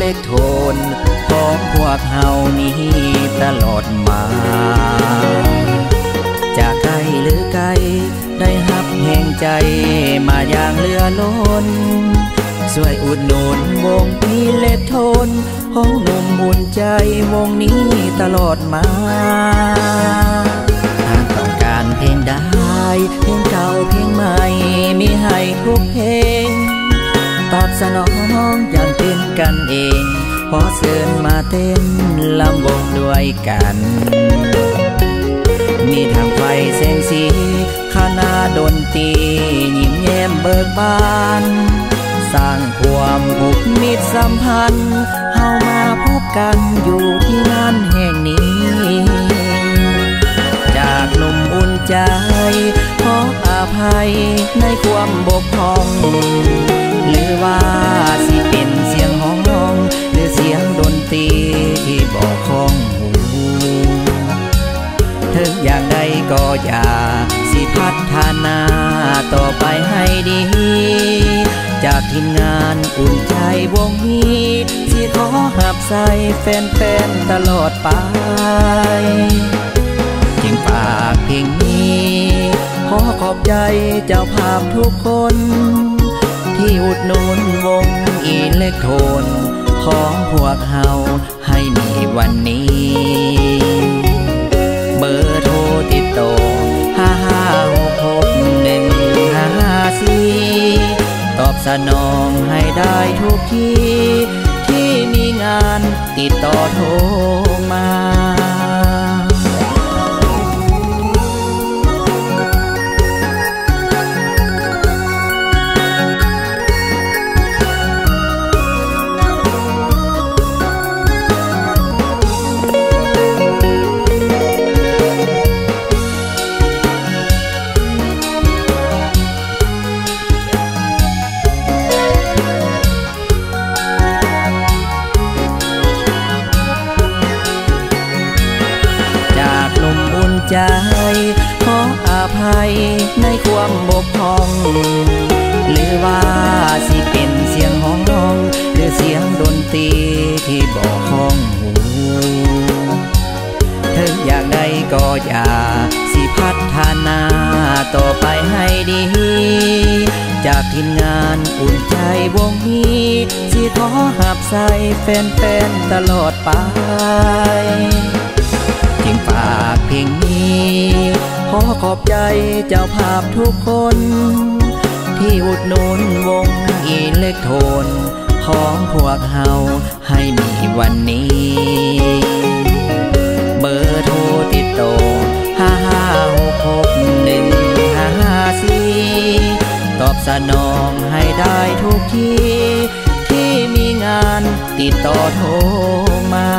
เล็กโทนของพวกเฮานี้ตลอดมาจากไกลหรือไกลได้ฮับแห่งใจมาอย่างเรือล้นช่วยอุดหนุนวงนี้เล็กโทนของหนุ่มอุ่นใจวงนี้ตลอดมาหากต้องการเพลงได้เพลงเก่าเพลงใหม่มีให้ทุกเพลงตอบสนองอย่างเป็นกันเองขอเชิญมาเต้นลำวงด้วยกันมีทางไฟแสงสีคณะดนตรียิ้มแย้มเบิกบานสร้างความผูกมิตรสัมพันธ์เฮามาพบกันอยู่ที่งานแห่งนี้จากหนุ่มอุ่นใจขออภัยในความบกพร่องหรือว่าสิเป็นเสียงห้องน้องหรือเสียงดนตรีที่บอกของหูถึงอย่างใดก็อย่าสิพัฒนาต่อไปให้ดีจากทีมงานอุ่นใจวงนี้สิขอหับใส่แฟนๆตลอดไปจึงฝากเพลงนี้ขอขอบใจเจ้าภาพทุกคนที่อุดหนุนวงอิเล็กโทนของพวกเฮาให้มีวันนี้เบอร์โทรติดต่อ55661554ตอบสนองให้ได้ทุกที่ที่มีงานติดต่อโทรมาใจขออภัยในความบกพร่องหรือว่าสิเป็นเสียงห้องน้องหรือเสียงดนตรีที่บอกของหูถึงอย่างใดก็อย่าสิพัฒนาต่อไปให้ดีจากทีมงานอุ่นใจวงนี้สิขอหับใส่แฟนๆตลอดไปจึงฝากเพลงนี้ขอขอบใจเจ้าภาพทุกคนที่อุดหนุนวงอิเล็กโทนของพวกเฮาให้มีวันนี้เบอร์โทรติดต่อ55661554ตอบสนองให้ได้ทุกที่ที่มีงานติดต่อโทรมา